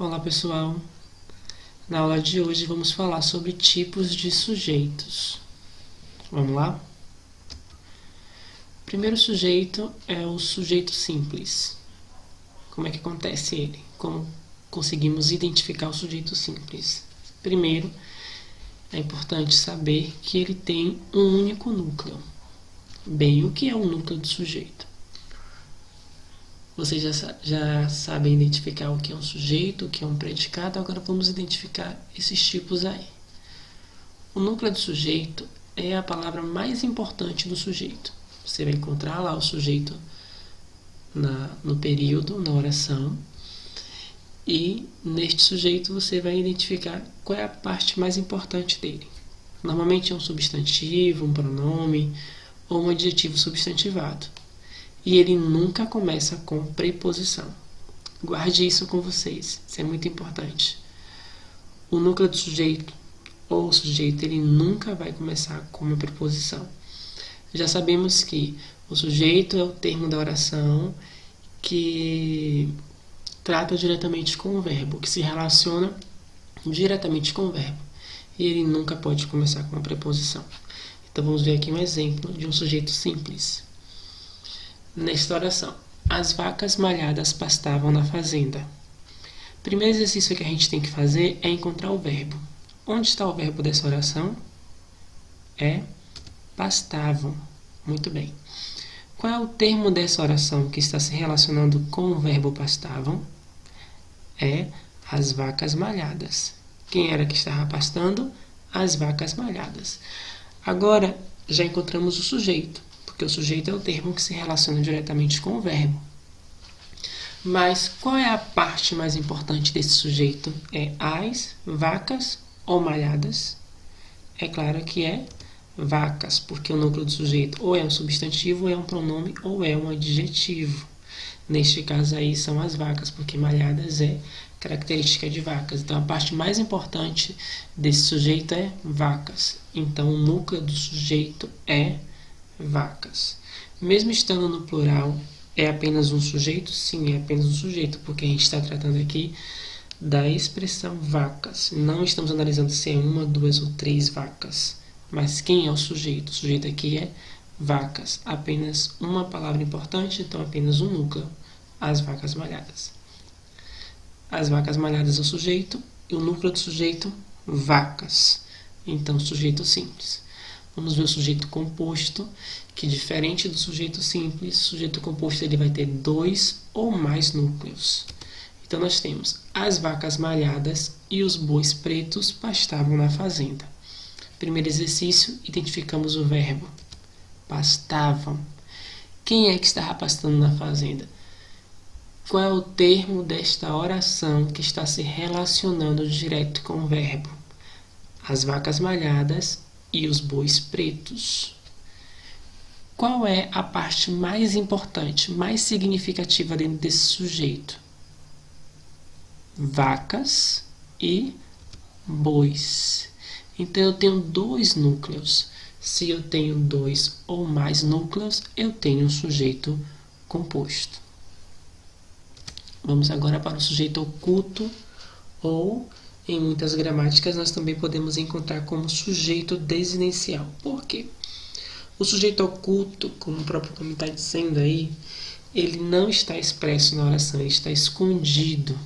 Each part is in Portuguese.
Olá pessoal, na aula de hoje vamos falar sobre tipos de sujeitos. Vamos lá? O primeiro sujeito é o sujeito simples. Como é que acontece ele? Como conseguimos identificar o sujeito simples? Primeiro, é importante saber que ele tem um único núcleo. Bem, o que é o núcleo do sujeito? Vocês já sabem identificar o que é um sujeito, o que é um predicado, agora vamos identificar esses tipos aí. O núcleo do sujeito é a palavra mais importante do sujeito. Você vai encontrar lá o sujeito no período, na oração, e neste sujeito você vai identificar qual é a parte mais importante dele. Normalmente é um substantivo, um pronome ou um adjetivo substantivado. E ele nunca começa com preposição. Guarde isso com vocês, isso é muito importante. O núcleo do sujeito ou o sujeito, ele nunca vai começar com uma preposição. Já sabemos que o sujeito é o termo da oração que trata diretamente com o verbo, que se relaciona diretamente com o verbo. E ele nunca pode começar com uma preposição. Então vamos ver aqui um exemplo de um sujeito simples. Nesta oração, as vacas malhadas pastavam na fazenda. O primeiro exercício que a gente tem que fazer é encontrar o verbo. Onde está o verbo dessa oração? É pastavam. Muito bem. Qual é o termo dessa oração que está se relacionando com o verbo pastavam? É as vacas malhadas. Quem era que estava pastando? As vacas malhadas. Agora, já encontramos o sujeito, porque o sujeito é o termo que se relaciona diretamente com o verbo. Mas qual é a parte mais importante desse sujeito? É as vacas ou malhadas? É claro que é vacas, porque o núcleo do sujeito ou é um substantivo, ou é um pronome, ou é um adjetivo. Neste caso aí são as vacas, porque malhadas é característica de vacas. Então a parte mais importante desse sujeito é vacas. Então o núcleo do sujeito é vacas. Mesmo estando no plural, é apenas um sujeito? Sim, é apenas um sujeito, porque a gente está tratando aqui da expressão vacas. Não estamos analisando se é uma, duas ou três vacas. Mas quem é o sujeito? O sujeito aqui é vacas. Apenas uma palavra importante, então apenas um núcleo. As vacas malhadas. As vacas malhadas é o sujeito e o núcleo do sujeito, vacas. Então, sujeito simples. Vamos ver o sujeito composto, que diferente do sujeito simples, o sujeito composto ele vai ter dois ou mais núcleos. Então nós temos as vacas malhadas e os bois pretos pastavam na fazenda. Primeiro exercício, identificamos o verbo. Pastavam. Quem é que estava pastando na fazenda? Qual é o termo desta oração que está se relacionando direto com o verbo? As vacas malhadas e os bois pretos. Qual é a parte mais importante, mais significativa dentro desse sujeito? Vacas e bois. Então eu tenho dois núcleos. Se eu tenho dois ou mais núcleos, eu tenho um sujeito composto. Vamos agora para o sujeito oculto, ou em muitas gramáticas nós também podemos encontrar como sujeito desinencial. Por quê? O sujeito oculto, como o próprio nome está dizendo aí, ele não está expresso na oração, ele está escondido.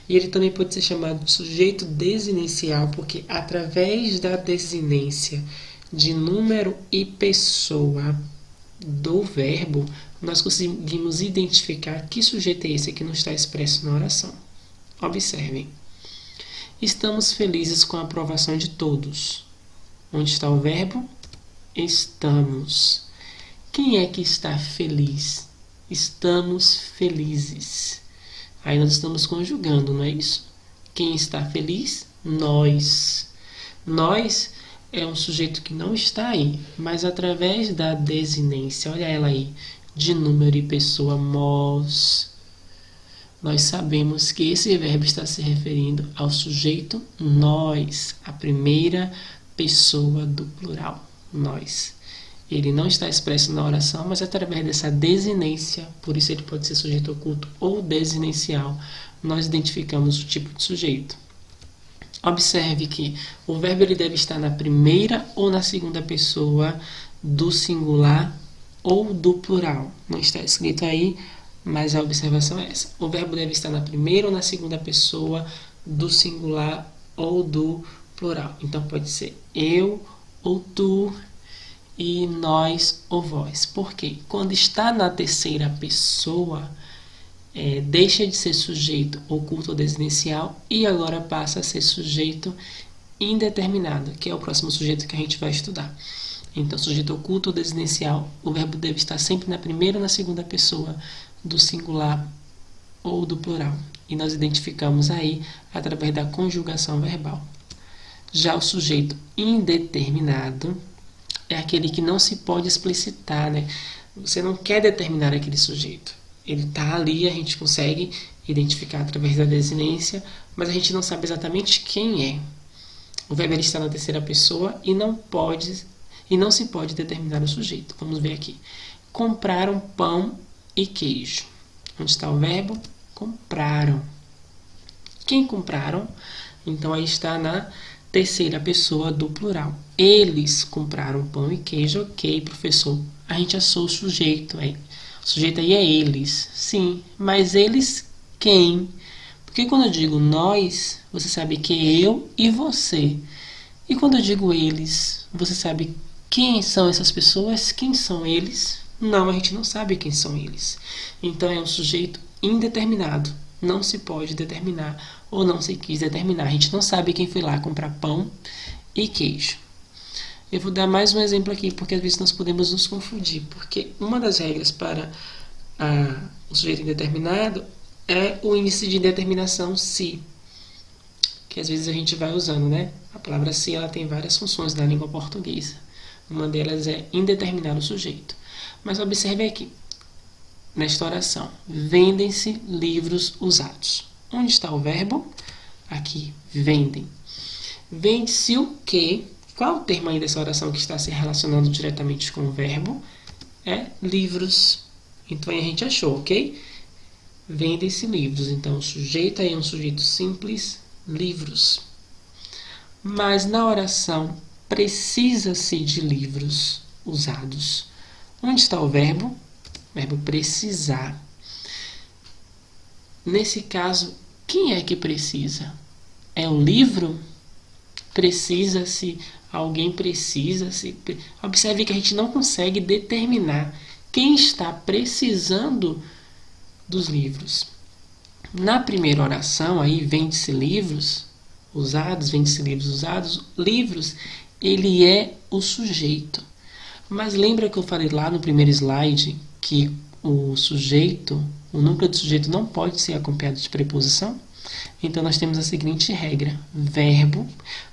E ele também pode ser chamado de sujeito desinencial, porque através da desinência de número e pessoa do verbo, nós conseguimos identificar que sujeito é esse que não está expresso na oração. Observem. Estamos felizes com a aprovação de todos. Onde está o verbo? Estamos. Quem é que está feliz? Estamos felizes. Aí nós estamos conjugando, não é isso? Quem está feliz? Nós. Nós é um sujeito que não está aí, mas através da desinência, olha ela aí, de número e pessoa, nós sabemos que esse verbo está se referindo ao sujeito nós, a primeira pessoa do plural, nós. Ele não está expresso na oração, mas através dessa desinência, por isso ele pode ser sujeito oculto ou desinencial, nós identificamos o tipo de sujeito. Observe que o verbo ele deve estar na primeira ou na segunda pessoa do singular ou do plural. Não está escrito aí, mas a observação é essa. O verbo deve estar na primeira ou na segunda pessoa do singular ou do plural. Então pode ser eu ou tu e nós ou vós. Por quê? Quando está na terceira pessoa, deixa de ser sujeito oculto ou desinicial e agora passa a ser sujeito indeterminado, que é o próximo sujeito que a gente vai estudar. Então, sujeito oculto ou desinicial, o verbo deve estar sempre na primeira ou na segunda pessoa do singular ou do plural. E nós identificamos aí através da conjugação verbal. Já o sujeito indeterminado é aquele que não se pode explicitar, né? Você não quer determinar aquele sujeito. Ele está ali, a gente consegue identificar através da desinência, mas a gente não sabe exatamente quem é. O verbo está na terceira pessoa e não se pode determinar o sujeito. Vamos ver aqui. Compraram pão e queijo. Onde está o verbo? Compraram. Quem compraram? Então aí está na terceira pessoa do plural. Eles compraram pão e queijo. Ok, professor. A gente achou o sujeito aí. O sujeito aí é eles, sim, mas eles quem? Porque quando eu digo nós, você sabe que é eu e você. E quando eu digo eles, você sabe quem são essas pessoas? Quem são eles? Não, a gente não sabe quem são eles. Então é um sujeito indeterminado. Não se pode determinar ou não se quis determinar. A gente não sabe quem foi lá comprar pão e queijo. Eu vou dar mais um exemplo aqui, porque às vezes nós podemos nos confundir. Porque uma das regras para o sujeito indeterminado é o índice de indeterminação se, que às vezes a gente vai usando, né? A palavra se ela tem várias funções na língua portuguesa. Uma delas é indeterminar o sujeito. Mas observe aqui, nesta oração, vendem-se livros usados. Onde está o verbo? Aqui, vendem. Vende-se o quê? Qual o termo aí dessa oração que está se relacionando diretamente com o verbo? É livros. Então aí a gente achou, ok? Vendem-se livros. Então o sujeito aí é um sujeito simples, livros. Mas na oração precisa-se de livros usados. Onde está o verbo? O verbo precisar. Nesse caso, quem é que precisa? É o livro? Precisa-se, alguém precisa-se. Observe que a gente não consegue determinar quem está precisando dos livros. Na primeira oração, aí vende-se livros usados, vende-se livros usados. Livros, ele é o sujeito. Mas lembra que eu falei lá no primeiro slide que o sujeito, o núcleo do sujeito não pode ser acompanhado de preposição? Então nós temos a seguinte regra: verbo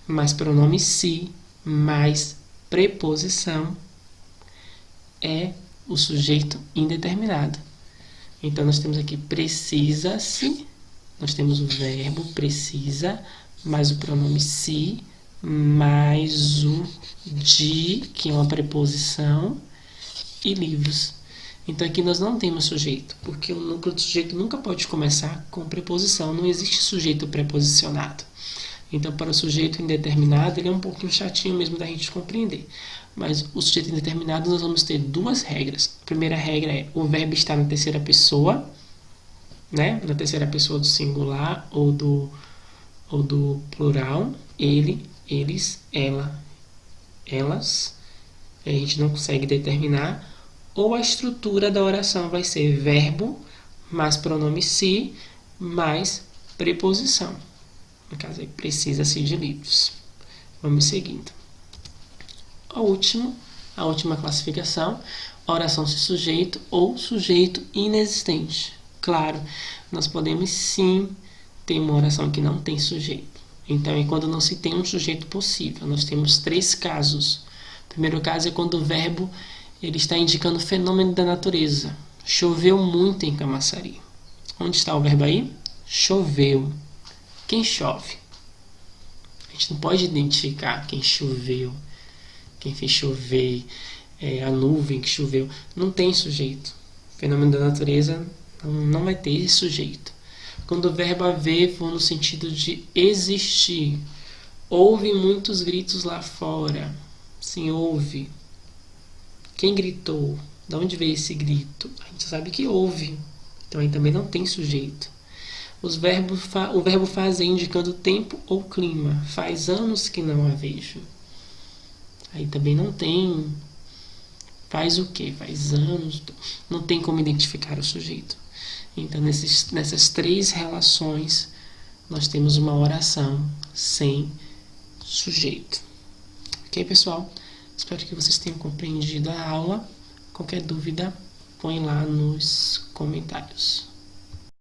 mais pronome se mais preposição é o sujeito indeterminado. Então nós temos aqui precisa-se, nós temos o verbo precisa mais o pronome se mais o de, que é uma preposição, e livros. Então aqui nós não temos sujeito, porque o núcleo do sujeito nunca pode começar com preposição, não existe sujeito preposicionado. Então para o sujeito indeterminado ele é um pouquinho chatinho mesmo da gente compreender. Mas o sujeito indeterminado nós vamos ter duas regras. A primeira regra é o verbo estar na terceira pessoa, né? Na terceira pessoa do singular ou do plural, ele, eles, ela, elas. A gente não consegue determinar. Ou a estrutura da oração vai ser verbo mais pronome se mais preposição. No caso aí, precisa-se de livros. Vamos seguindo. A última classificação, oração sem sujeito ou sujeito inexistente. Claro, nós podemos sim ter uma oração que não tem sujeito. Então, é quando não se tem um sujeito possível. Nós temos 3 casos. O primeiro caso é quando o verbo ele está indicando o fenômeno da natureza. Choveu muito em Camaçari. Onde está o verbo aí? Choveu. Quem chove? A gente não pode identificar quem choveu, quem fez chover, a nuvem que choveu. Não tem sujeito. O fenômeno da natureza não vai ter sujeito. Quando o verbo haver for no sentido de existir. Houve muitos gritos lá fora. Sim, houve. Quem gritou? De onde veio esse grito? A gente sabe que houve. Então aí também não tem sujeito. O verbo fazer indicando tempo ou clima. Faz anos que não a vejo. Aí também não tem. Faz o quê? Faz anos. Não tem como identificar o sujeito. Então nessas três relações nós temos uma oração sem sujeito. Ok, pessoal? Espero que vocês tenham compreendido a aula. Qualquer dúvida, põe lá nos comentários.